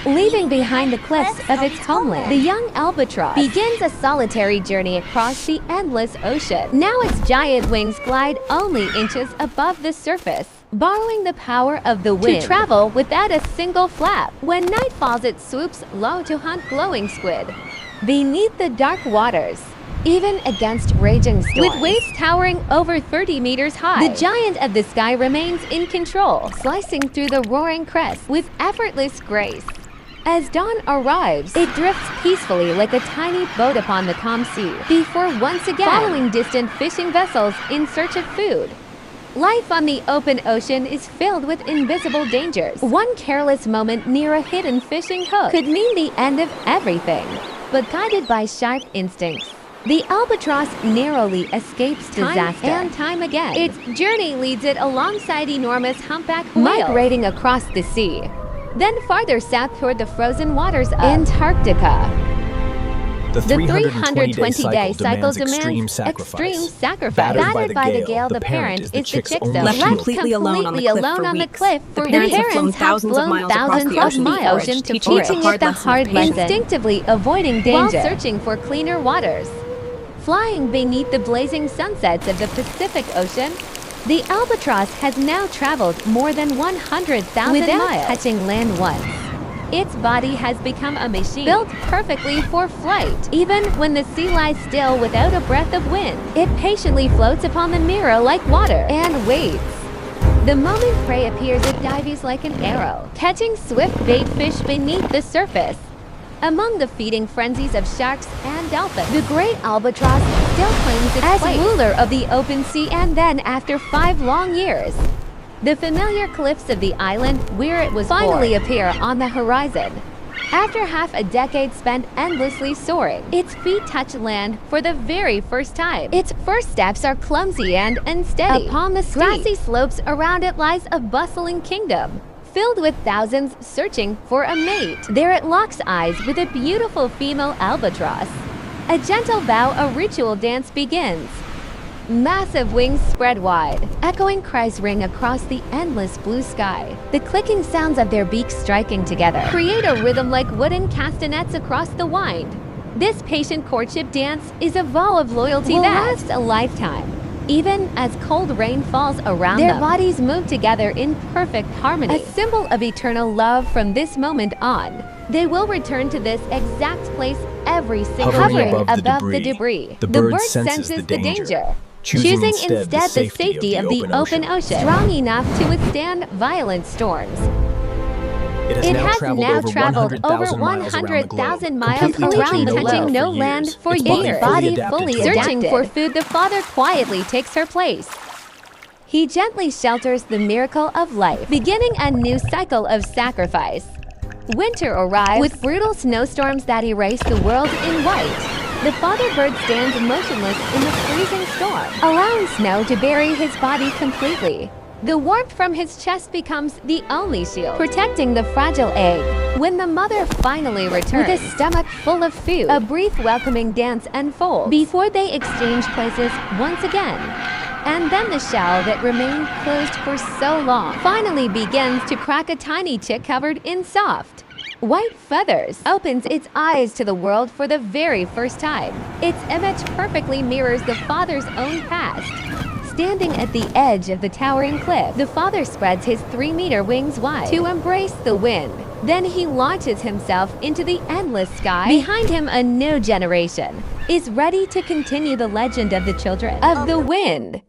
Leaving behind the cliffs of its homeland, the young albatross begins a solitary journey across the endless ocean. Now its giant wings glide only inches above the surface, borrowing the power of the wind to travel without a single flap. When night falls, it swoops low to hunt glowing squid beneath the dark waters, even against raging storms. With waves towering over 30 meters high, the giant of the sky remains in control, slicing through the roaring crest with effortless grace. As dawn arrives, it drifts peacefully like a tiny boat upon the calm sea, before once again following distant fishing vessels in search of food. Life on the open ocean is filled with invisible dangers. One careless moment near a hidden fishing hook could mean the end of everything. But guided by sharp instincts, the albatross narrowly escapes disaster and time again. Its journey leads it alongside enormous humpback whales migrating across the sea, then farther south toward the frozen waters of Antarctica. The 320-day cycle demands extreme sacrifice. Battered by the gale, the parent is the chick's left completely alone on the cliff for weeks. The parents have flown thousands of miles across the ocean to teaching it the hard lesson, instinctively avoiding danger while searching for cleaner waters. Flying beneath the blazing sunsets of the Pacific Ocean, the albatross has now traveled more than 100,000 miles without touching land once. Its body has become a machine built perfectly for flight. Even when the sea lies still without a breath of wind, it patiently floats upon the mirror like water and waits. The moment prey appears, it dives like an arrow, catching swift bait fish beneath the surface. Among the feeding frenzies of sharks and dolphins, the great albatross still claims its place as ruler of the open sea. And then, after 5 long years, the familiar cliffs of the island where it was finally appear on the horizon. After half a decade spent endlessly soaring, its feet touch land for the very first time. Its first steps are clumsy and unsteady. Upon the grassy slopes around it lies a bustling kingdom, filled with thousands searching for a mate. There it locks eyes with a beautiful female albatross. A gentle vow, a ritual dance begins. Massive wings spread wide. Echoing cries ring across the endless blue sky. The clicking sounds of their beaks striking together create a rhythm like wooden castanets across the wind. This patient courtship dance is a vow of loyalty that lasts a lifetime. Even as cold rain falls around them, their bodies move together in perfect harmony. A symbol of eternal love. From this moment on, they will return to this exact place every single hovering year above the debris. The bird senses the danger, choosing instead the safety of the open ocean. Strong enough to withstand violent storms. It has now traveled over 100,000 miles completely touching no land for years. Body fully searching for food, the father quietly takes her place. He gently shelters the miracle of life, beginning a new cycle of sacrifice. Winter arrives with brutal snowstorms that erase the world in white. The father bird stands motionless in the freezing storm, allowing snow to bury his body completely. The warmth from his chest becomes the only shield, protecting the fragile egg. When the mother finally returns, with a stomach full of food, a brief welcoming dance unfolds before they exchange places once again. And then the shell that remained closed for so long finally begins to crack. A tiny chick covered in soft white feathers opens its eyes to the world for the very first time. Its image perfectly mirrors the father's own past. Standing at the edge of the towering cliff, the father spreads his 3-meter wings wide to embrace the wind. Then he launches himself into the endless sky. Behind him, a new generation is ready to continue the legend of the children of the wind.